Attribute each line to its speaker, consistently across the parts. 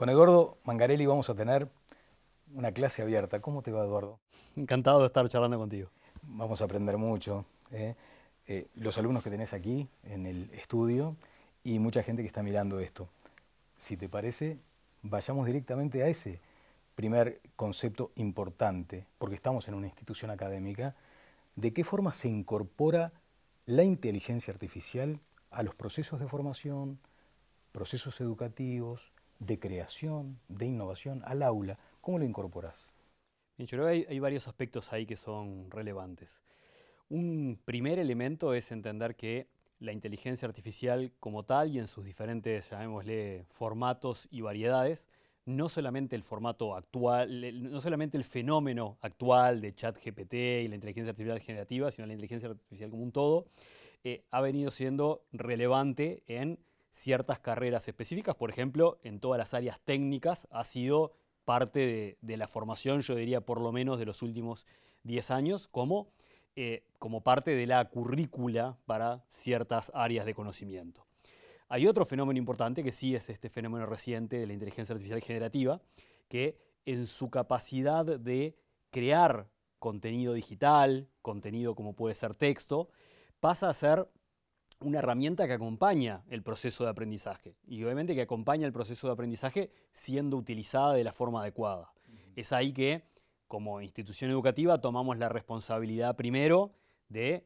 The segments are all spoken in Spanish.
Speaker 1: Con Eduardo Mangarelli vamos a tener una clase abierta. ¿Cómo te va, Eduardo?
Speaker 2: Encantado de estar charlando contigo.
Speaker 1: Vamos a aprender mucho. Los alumnos que tenés aquí en el estudio y mucha gente que está mirando esto. Si te parece, vayamos directamente a ese primer concepto importante, porque estamos en una institución académica. ¿De qué forma se incorpora la inteligencia artificial a los procesos de formación, procesos educativos, de creación, de innovación, al aula? ¿Cómo lo incorporás?
Speaker 2: Bien, yo creo que hay varios aspectos ahí que son relevantes. Un primer elemento es entender que la inteligencia artificial como tal y en sus diferentes, llamémosle, formatos y variedades, no solamente el formato actual, no solamente el fenómeno actual de ChatGPT y la inteligencia artificial generativa, sino la inteligencia artificial como un todo, ha venido siendo relevante en ciertas carreras específicas. Por ejemplo, en todas las áreas técnicas ha sido parte de la formación, yo diría por lo menos de los últimos 10 años, como parte de la currícula para ciertas áreas de conocimiento. Hay otro fenómeno importante que sí es este fenómeno reciente de la inteligencia artificial generativa, que en su capacidad de crear contenido digital, contenido como puede ser texto, pasa a ser una herramienta que acompaña el proceso de aprendizaje y obviamente que acompaña el proceso de aprendizaje siendo utilizada de la forma adecuada. Es ahí que, como institución educativa, tomamos la responsabilidad primero de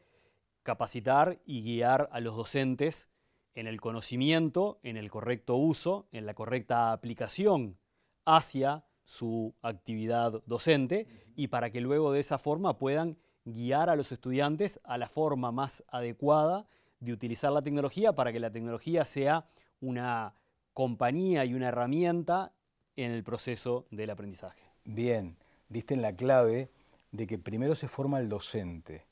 Speaker 2: capacitar y guiar a los docentes en el conocimiento, en el correcto uso, en la correcta aplicación hacia su actividad docente y para que luego de esa forma puedan guiar a los estudiantes a la forma más adecuada de utilizar la tecnología para que la tecnología sea una compañía y una herramienta en el proceso del aprendizaje.
Speaker 1: Bien, diste en la clave de que primero se forma el docente,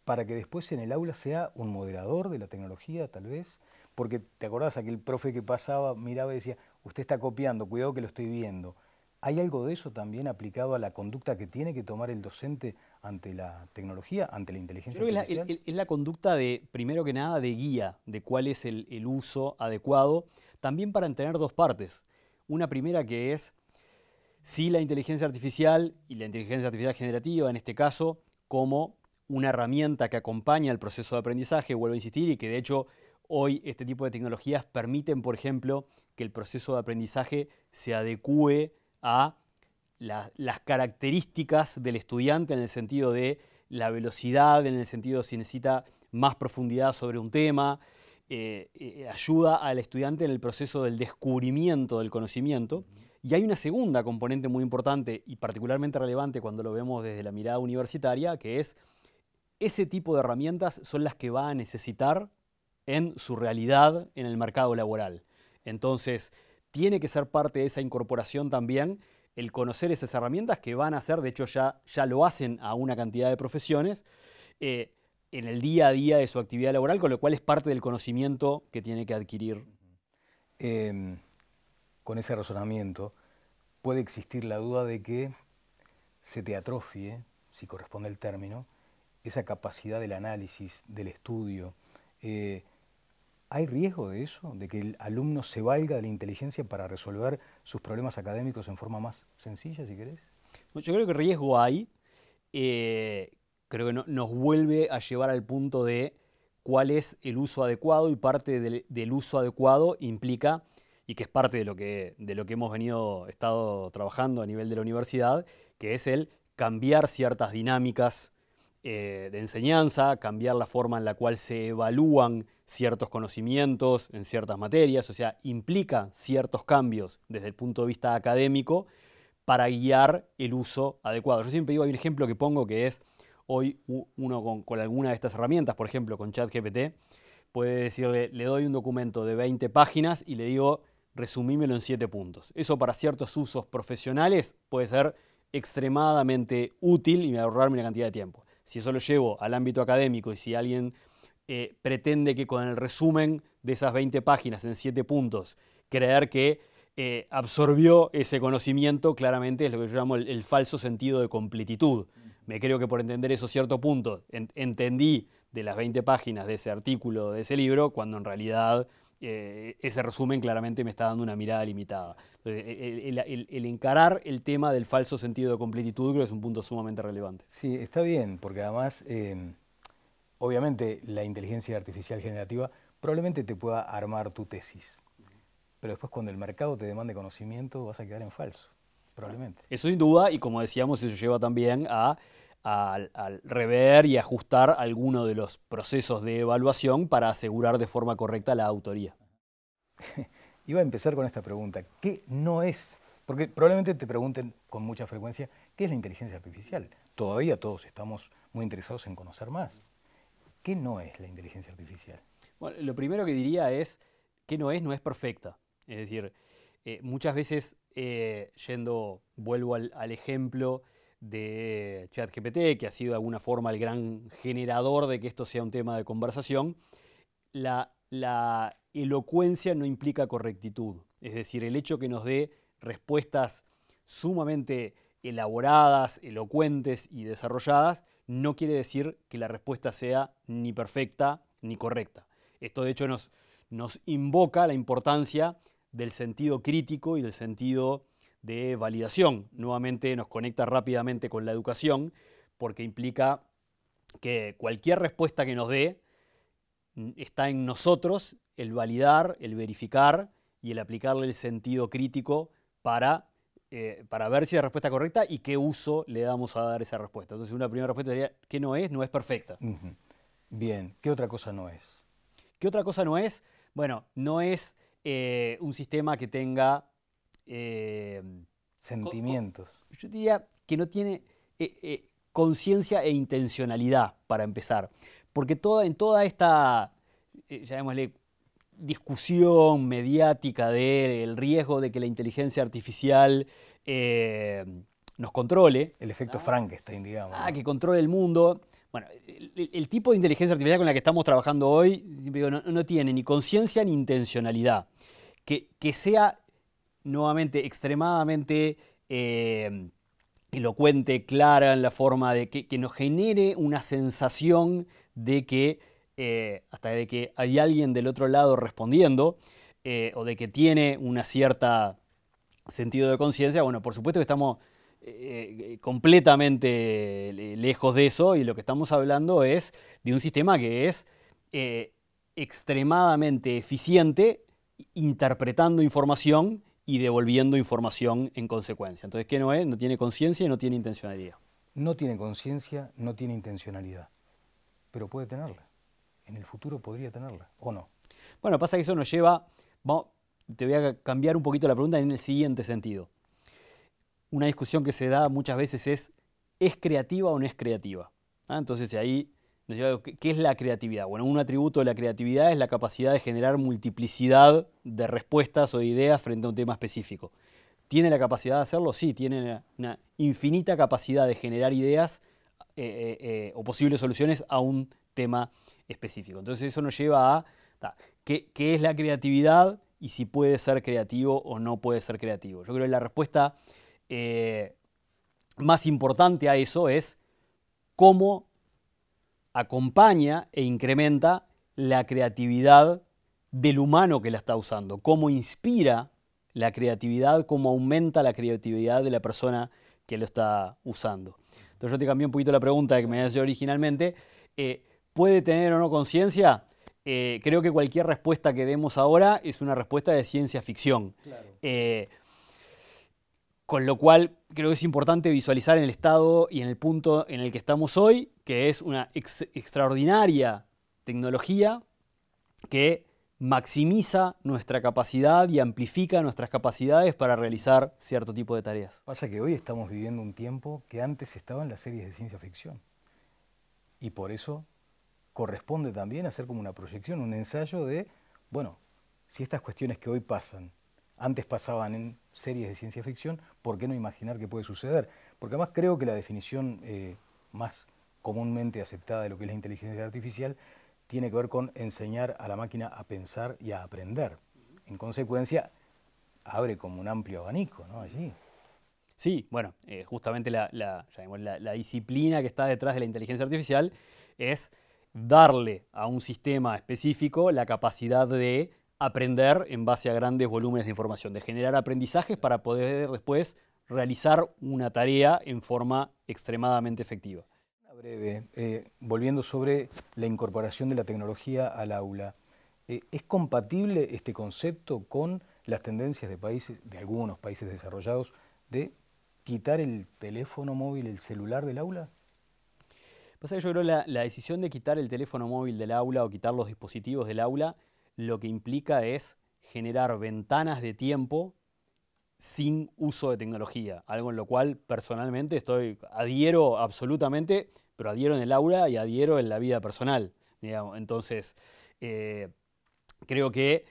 Speaker 1: para que después en el aula sea un moderador de la tecnología, tal vez. Porque te acordás aquel profe que pasaba, miraba y decía, usted está copiando, cuidado que lo estoy viendo. ¿Hay algo de eso también aplicado a la conducta que tiene que tomar el docente ante la tecnología, ante la inteligencia
Speaker 2: Creo que
Speaker 1: artificial?
Speaker 2: es la conducta de, primero que nada, de guía, de cuál es el uso adecuado, también para tener dos partes. Una primera que es si la inteligencia artificial y la inteligencia artificial generativa, en este caso, como una herramienta que acompaña el proceso de aprendizaje, vuelvo a insistir, y que de hecho hoy este tipo de tecnologías permiten, por ejemplo, que el proceso de aprendizaje se adecúe a las características del estudiante en el sentido de la velocidad, en el sentido de si necesita más profundidad sobre un tema, ayuda al estudiante en el proceso del descubrimiento del conocimiento. Y hay una segunda componente muy importante y particularmente relevante cuando lo vemos desde la mirada universitaria, que es ese tipo de herramientas son las que va a necesitar en su realidad en el mercado laboral. Entonces, tiene que ser parte de esa incorporación también el conocer esas herramientas que van a hacer, de hecho ya lo hacen a una cantidad de profesiones, en el día a día de su actividad laboral, con lo cual es parte del conocimiento que tiene que adquirir.
Speaker 1: Con ese razonamiento puede existir la duda de que se te atrofie, si corresponde el término, esa capacidad del análisis, del estudio. ¿Hay riesgo de eso? ¿De que el alumno se valga de la inteligencia para resolver sus problemas académicos en forma más sencilla, si querés?
Speaker 2: Yo creo que riesgo hay. Creo que nos vuelve a llevar al punto de cuál es el uso adecuado y parte del uso adecuado implica, y que es parte de lo que hemos estado trabajando a nivel de la universidad, que es el cambiar ciertas dinámicas de enseñanza, cambiar la forma en la cual se evalúan ciertos conocimientos en ciertas materias, o sea, implica ciertos cambios desde el punto de vista académico para guiar el uso adecuado. Yo siempre digo, hay un ejemplo que pongo que es, hoy uno con alguna de estas herramientas, por ejemplo con ChatGPT, puede decirle, le doy un documento de 20 páginas y le digo, resumímelo en 7 puntos. Eso para ciertos usos profesionales puede ser extremadamente útil y ahorrarme una cantidad de tiempo. Si eso lo llevo al ámbito académico y si alguien pretende que con el resumen de esas 20 páginas en 7 puntos, creer que absorbió ese conocimiento, claramente es lo que yo llamo el falso sentido de completitud. Me creo que por entender esos ciertos puntos entendí de las 20 páginas de ese artículo, de ese libro, cuando en realidad ese resumen claramente me está dando una mirada limitada. Entonces, el encarar el tema del falso sentido de completitud creo que es un punto sumamente relevante.
Speaker 1: Sí, está bien, porque además, obviamente, la inteligencia artificial generativa probablemente te pueda armar tu tesis, pero después cuando el mercado te demande conocimiento vas a quedar en falso, probablemente.
Speaker 2: Eso sin duda, y como decíamos, eso lleva también al rever y ajustar alguno de los procesos de evaluación para asegurar de forma correcta la autoría.
Speaker 1: Iba a empezar con esta pregunta, ¿qué no es? Porque probablemente te pregunten con mucha frecuencia, ¿qué es la inteligencia artificial? Todavía todos estamos muy interesados en conocer más. ¿Qué no es la inteligencia artificial?
Speaker 2: Bueno, lo primero que diría es que no es perfecta. Es decir, muchas veces, vuelvo al ejemplo de ChatGPT, que ha sido de alguna forma el gran generador de que esto sea un tema de conversación, la elocuencia no implica correctitud. Es decir, el hecho que nos dé respuestas sumamente elaboradas, elocuentes y desarrolladas no quiere decir que la respuesta sea ni perfecta ni correcta. Esto de hecho nos invoca la importancia del sentido crítico y del sentido de validación. Nuevamente nos conecta rápidamente con la educación porque implica que cualquier respuesta que nos dé está en nosotros el validar, el verificar y el aplicarle el sentido crítico para ver si es la respuesta correcta y qué uso le damos a dar esa respuesta. Entonces una primera respuesta sería, ¿qué no es? No es perfecta.
Speaker 1: Bien, ¿qué otra cosa no es?
Speaker 2: ¿Qué otra cosa no es? Bueno, no es un sistema que tenga
Speaker 1: sentimientos.
Speaker 2: Yo diría que no tiene conciencia e intencionalidad, para empezar. Porque en toda esta, llamémosle, discusión mediática del riesgo de que la inteligencia artificial nos controle.
Speaker 1: El efecto Frankenstein, digamos.
Speaker 2: Que controle el mundo. Bueno, el tipo de inteligencia artificial con la que estamos trabajando hoy no tiene ni conciencia ni intencionalidad. Que sea, nuevamente, extremadamente elocuente, clara en la forma de que nos genere una sensación de que hasta de que hay alguien del otro lado respondiendo o de que tiene una cierta sentido de conciencia. Bueno, por supuesto que estamos completamente lejos de eso y lo que estamos hablando es de un sistema que es extremadamente eficiente interpretando información y devolviendo información en consecuencia. Entonces, ¿qué no es? No tiene conciencia y no tiene intencionalidad.
Speaker 1: No tiene conciencia, no tiene intencionalidad, pero puede tenerla. En el futuro podría tenerla, ¿o no?
Speaker 2: Bueno, pasa que eso nos lleva... te voy a cambiar un poquito la pregunta en el siguiente sentido. Una discusión que se da muchas veces ¿es creativa o no es creativa? Entonces ahí nos lleva, ¿qué es la creatividad? Bueno, un atributo de la creatividad es la capacidad de generar multiplicidad de respuestas o de ideas frente a un tema específico. ¿Tiene la capacidad de hacerlo? Sí, tiene una infinita capacidad de generar ideas o posibles soluciones a un tema específico. Entonces eso nos lleva a ¿qué es la creatividad y si puede ser creativo o no puede ser creativo? Yo creo que la respuesta más importante a eso es cómo acompaña e incrementa la creatividad del humano que la está usando, cómo inspira la creatividad, cómo aumenta la creatividad de la persona que lo está usando. Entonces yo te cambié un poquito la pregunta que me habías hecho originalmente. ¿Puede tener o no conciencia? Creo que cualquier respuesta que demos ahora es una respuesta de ciencia ficción. Claro. Con lo cual creo que es importante visualizar en el estado y en el punto en el que estamos hoy, que es una extraordinaria tecnología que maximiza nuestra capacidad y amplifica nuestras capacidades para realizar cierto tipo de tareas.
Speaker 1: Pasa que hoy estamos viviendo un tiempo que antes estaba en las series de ciencia ficción. Y por eso corresponde también hacer como una proyección, un ensayo de, bueno, si estas cuestiones que hoy pasan, antes pasaban en series de ciencia ficción, ¿por qué no imaginar qué puede suceder? Porque además creo que la definición más comúnmente aceptada de lo que es la inteligencia artificial tiene que ver con enseñar a la máquina a pensar y a aprender. En consecuencia, abre como un amplio abanico, ¿no? Allí.
Speaker 2: Sí, bueno, justamente la disciplina que está detrás de la inteligencia artificial es darle a un sistema específico la capacidad de aprender en base a grandes volúmenes de información, de generar aprendizajes para poder después realizar una tarea en forma extremadamente efectiva.
Speaker 1: Una breve, volviendo sobre la incorporación de la tecnología al aula. ¿Es compatible este concepto con las tendencias de algunos países desarrollados, de quitar el teléfono móvil, el celular del aula?
Speaker 2: Pasa que yo creo que la decisión de quitar el teléfono móvil del aula o quitar los dispositivos del aula, lo que implica es generar ventanas de tiempo sin uso de tecnología, algo en lo cual personalmente adhiero absolutamente, pero adhiero en el aula y adhiero en la vida personal, digamos. Entonces, creo que,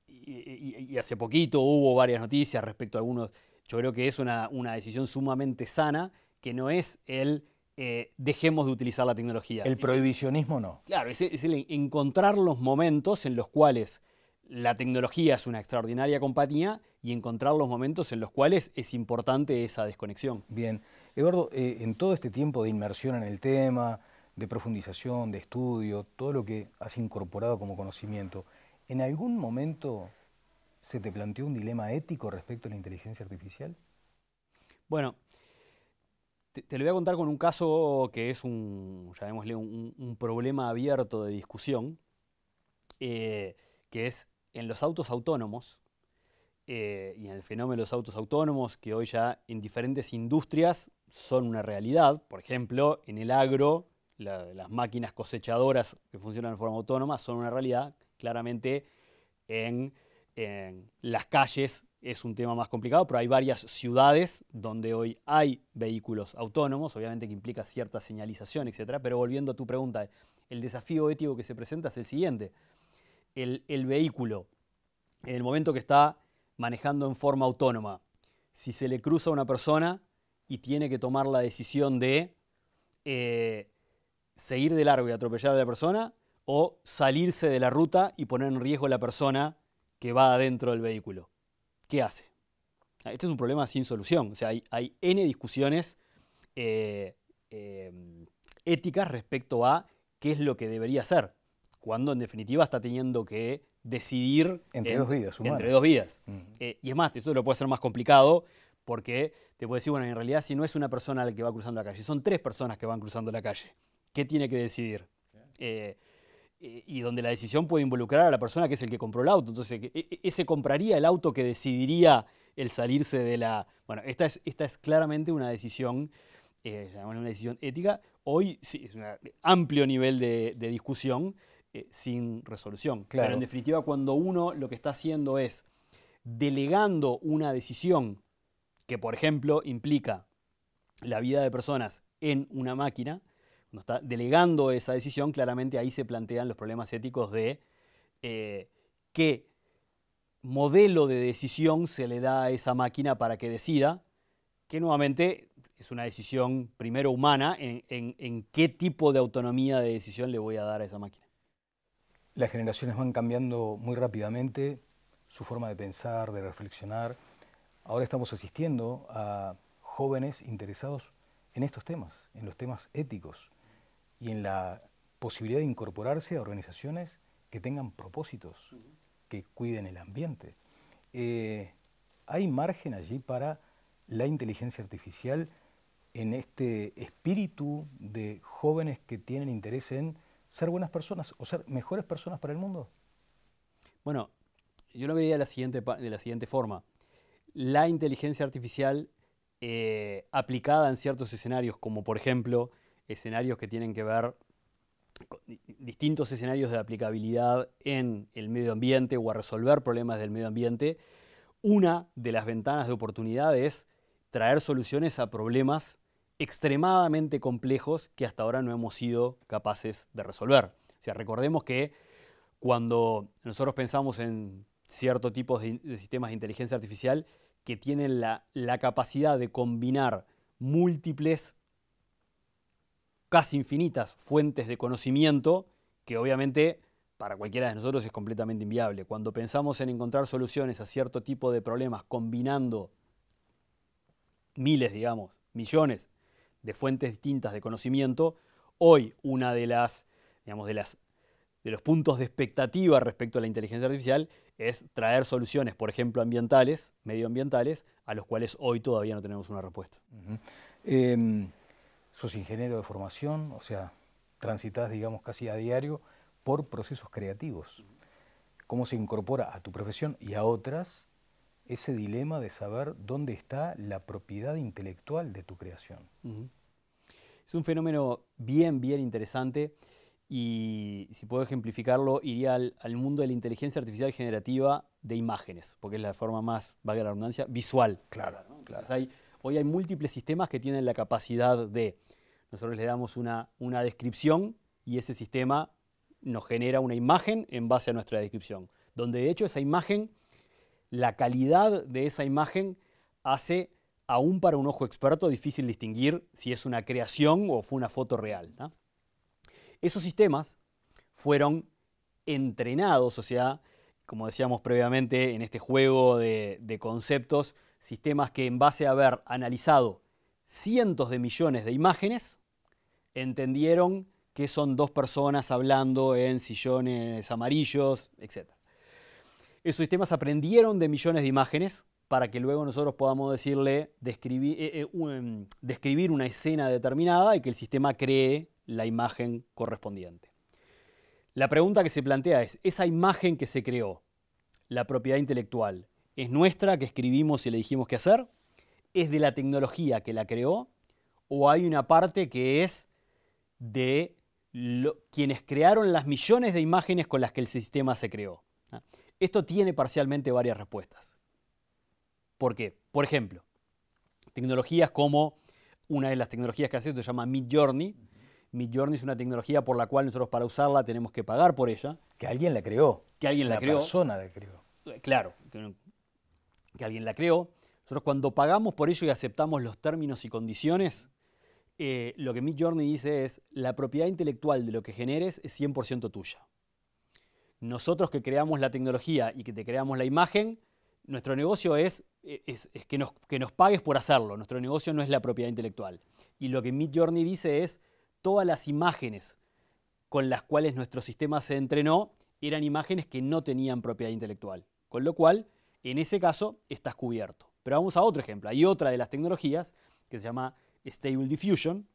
Speaker 2: y hace poquito hubo varias noticias respecto a algunos, yo creo que es una decisión sumamente sana, que no es dejemos de utilizar la tecnología.
Speaker 1: El prohibicionismo no.
Speaker 2: Claro, es el encontrar los momentos en los cuales la tecnología es una extraordinaria compañía y encontrar los momentos en los cuales es importante esa desconexión.
Speaker 1: Bien. Eduardo, en todo este tiempo de inmersión en el tema, de profundización, de estudio, todo lo que has incorporado como conocimiento, ¿en algún momento se te planteó un dilema ético respecto a la inteligencia artificial?
Speaker 2: Bueno, te lo voy a contar con un caso que es llamémosle un problema abierto de discusión, que es en los autos autónomos y en el fenómeno de los autos autónomos, que hoy ya en diferentes industrias son una realidad. Por ejemplo, en el agro, las máquinas cosechadoras que funcionan de forma autónoma son una realidad. Claramente en las calles es un tema más complicado, pero hay varias ciudades donde hoy hay vehículos autónomos, obviamente que implica cierta señalización, etc. Pero volviendo a tu pregunta, el desafío ético que se presenta es el siguiente. El vehículo, en el momento que está manejando en forma autónoma, si se le cruza a una persona y tiene que tomar la decisión de seguir de largo y atropellar a la persona, o salirse de la ruta y poner en riesgo a la persona que va adentro del vehículo, ¿qué hace? Este es un problema sin solución. O sea, hay N discusiones éticas respecto a qué es lo que debería hacer, cuando en definitiva está teniendo que decidir
Speaker 1: entre dos vidas humanas.
Speaker 2: Entre dos vidas. Y es más, esto lo puede hacer más complicado porque te puede decir, bueno, en realidad si no es una persona la que va cruzando la calle, son 3 personas que van cruzando la calle, ¿qué tiene que decidir? Y donde la decisión puede involucrar a la persona que es el que compró el auto. Entonces, ese compraría el auto que decidiría el salirse de la... Bueno, esta es claramente una decisión, una decisión ética. Hoy sí, es un amplio nivel de discusión sin resolución.
Speaker 1: Claro.
Speaker 2: Pero en definitiva, cuando uno lo que está haciendo es delegando una decisión que, por ejemplo, implica la vida de personas en una máquina, cuando está delegando esa decisión, claramente ahí se plantean los problemas éticos de qué modelo de decisión se le da a esa máquina para que decida, que nuevamente es una decisión primero humana, en qué tipo de autonomía de decisión le voy a dar a esa máquina.
Speaker 1: Las generaciones van cambiando muy rápidamente su forma de pensar, de reflexionar. Ahora estamos asistiendo a jóvenes interesados en estos temas, en los temas éticos, y en la posibilidad de incorporarse a organizaciones que tengan propósitos, que cuiden el ambiente. ¿Hay margen allí para la inteligencia artificial en este espíritu de jóvenes que tienen interés en ser buenas personas o ser mejores personas para el mundo?
Speaker 2: Bueno, yo lo vería de la siguiente forma. La inteligencia artificial aplicada en ciertos escenarios, como por ejemplo escenarios que tienen que ver con distintos escenarios de aplicabilidad en el medio ambiente o a resolver problemas del medio ambiente, una de las ventanas de oportunidad es traer soluciones a problemas extremadamente complejos que hasta ahora no hemos sido capaces de resolver. O sea, recordemos que cuando nosotros pensamos en ciertos tipos de sistemas de inteligencia artificial que tienen la capacidad de combinar múltiples, casi infinitas fuentes de conocimiento, que obviamente para cualquiera de nosotros es completamente inviable. Cuando pensamos en encontrar soluciones a cierto tipo de problemas combinando miles, digamos, millones de fuentes distintas de conocimiento, hoy una de las los puntos de expectativa respecto a la inteligencia artificial es traer soluciones, por ejemplo, ambientales, medioambientales, a los cuales hoy todavía no tenemos una respuesta.
Speaker 1: Sos ingeniero de formación, o sea, transitas, digamos, casi a diario por procesos creativos. ¿Cómo se incorpora a tu profesión y a otras ese dilema de saber dónde está la propiedad intelectual de tu creación?
Speaker 2: Es un fenómeno bien interesante y si puedo ejemplificarlo, iría al mundo de la inteligencia artificial generativa de imágenes, porque es la forma más, valga la redundancia, visual.
Speaker 1: Claro,
Speaker 2: ¿no?
Speaker 1: claro.
Speaker 2: Hoy hay múltiples sistemas que tienen la capacidad de, nosotros le damos una descripción y ese sistema nos genera una imagen en base a nuestra descripción, donde de hecho esa imagen, la calidad de esa imagen hace aún para un ojo experto difícil distinguir si es una creación o fue una foto real, ¿no? Esos sistemas fueron entrenados, o sea, como decíamos previamente en este juego de conceptos, sistemas que en base a haber analizado cientos de millones de imágenes, entendieron que son dos personas hablando en sillones amarillos, etc. Esos sistemas aprendieron de millones de imágenes para que luego nosotros podamos describir una escena determinada y que el sistema cree la imagen correspondiente. La pregunta que se plantea es, ¿esa imagen que se creó, la propiedad intelectual, es nuestra, que escribimos y le dijimos qué hacer? ¿Es de la tecnología que la creó? ¿O hay una parte que es de quienes crearon las millones de imágenes con las que el sistema se creó? Esto tiene parcialmente varias respuestas. ¿Por qué? Por ejemplo, tecnologías como una de las tecnologías que hace esto se llama Midjourney. Midjourney es una tecnología por la cual nosotros para usarla tenemos que pagar por ella.
Speaker 1: Que alguien la creó.
Speaker 2: Que alguien la creó.
Speaker 1: Una persona la creó.
Speaker 2: Claro, que alguien la creó. Nosotros cuando pagamos por ello y aceptamos los términos y condiciones, lo que Midjourney dice es, la propiedad intelectual de lo que generes es 100% tuya. Nosotros que creamos la tecnología y que te creamos la imagen, nuestro negocio es que nos pagues por hacerlo. Nuestro negocio no es la propiedad intelectual. Y lo que Midjourney dice es, todas las imágenes con las cuales nuestro sistema se entrenó eran imágenes que no tenían propiedad intelectual. Con lo cual, en ese caso, estás cubierto. Pero vamos a otro ejemplo. Hay otra de las tecnologías que se llama Stable Diffusion,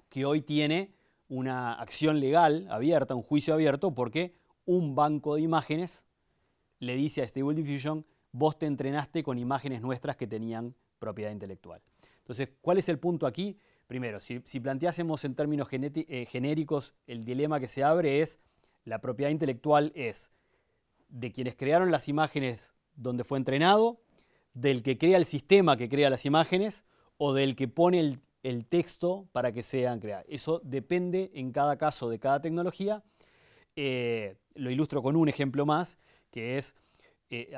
Speaker 2: que hoy tiene una acción legal abierta, un juicio abierto, porque un banco de imágenes le dice a Stable Diffusion, vos te entrenaste con imágenes nuestras que tenían propiedad intelectual. Entonces, ¿cuál es el punto aquí? Primero, si planteásemos en términos genéricos, el dilema que se abre es, la propiedad intelectual es de quienes crearon las imágenes donde fue entrenado, del que crea el sistema que crea las imágenes, o del que pone el texto para que sean creadas. Eso depende en cada caso de cada tecnología. Lo ilustro con un ejemplo más, que es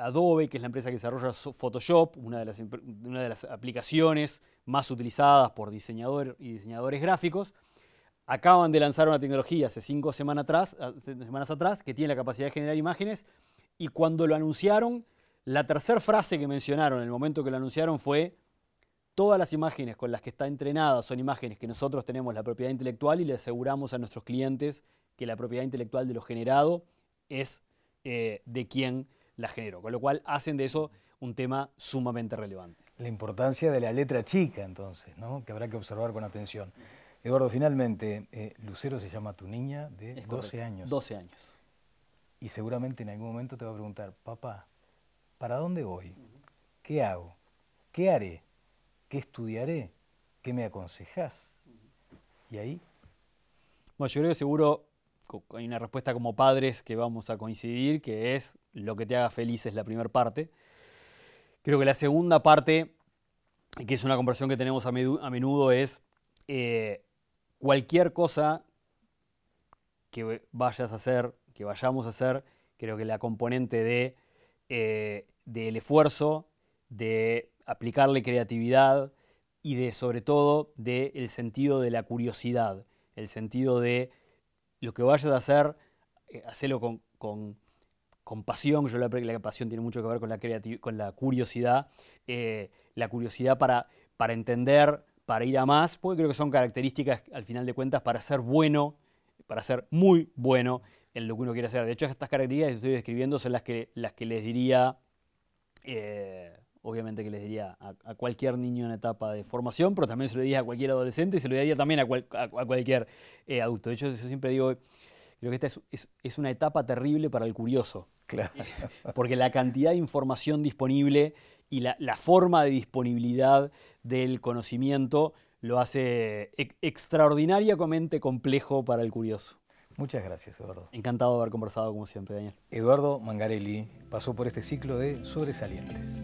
Speaker 2: Adobe, que es la empresa que desarrolla Photoshop, una de las aplicaciones más utilizadas por diseñadores y diseñadores gráficos. Acaban de lanzar una tecnología hace 5 semanas atrás que tiene la capacidad de generar imágenes, y cuando lo anunciaron, la tercera frase que mencionaron en el momento que lo anunciaron fue: todas las imágenes con las que está entrenada son imágenes que nosotros tenemos la propiedad intelectual y le aseguramos a nuestros clientes que la propiedad intelectual de lo generado es de quien la generó. Con lo cual hacen de eso un tema sumamente relevante.
Speaker 1: La importancia de la letra chica, entonces, ¿no? Que habrá que observar con atención. Eduardo, finalmente, Lucero se llama tu niña de 12 años.
Speaker 2: 12 años.
Speaker 1: Y seguramente en algún momento te va a preguntar, papá, ¿para dónde voy? ¿Qué hago? ¿Qué haré? ¿Qué estudiaré? ¿Qué me aconsejás? Y ahí...
Speaker 2: Bueno, yo creo que seguro hay una respuesta como padres que vamos a coincidir, que es lo que te haga feliz es la primera parte. Creo que la segunda parte, que es una conversación que tenemos a menudo, es cualquier cosa que vayas a hacer, que vayamos a hacer, creo que la componente del esfuerzo, de aplicarle creatividad y sobre todo del sentido de la curiosidad, el sentido de lo que vayas a hacer, hacelo con pasión. Yo creo que la pasión tiene mucho que ver con la curiosidad, para entender, para ir a más, porque creo que son características, al final de cuentas, para ser bueno, para ser muy bueno en lo que uno quiere hacer. De hecho, estas características que estoy describiendo son las que les diría, obviamente que les diría a cualquier niño en etapa de formación, pero también se lo diría a cualquier adolescente y se lo diría también a cualquier adulto. De hecho, yo siempre digo, creo que esta es una etapa terrible para el curioso.
Speaker 1: Claro.
Speaker 2: Porque la cantidad de información disponible y la forma de disponibilidad del conocimiento lo hace extraordinariamente complejo para el curioso.
Speaker 1: Muchas gracias, Eduardo.
Speaker 2: Encantado de haber conversado como siempre, Daniel.
Speaker 1: Eduardo Mangarelli pasó por este ciclo de Sobresalientes.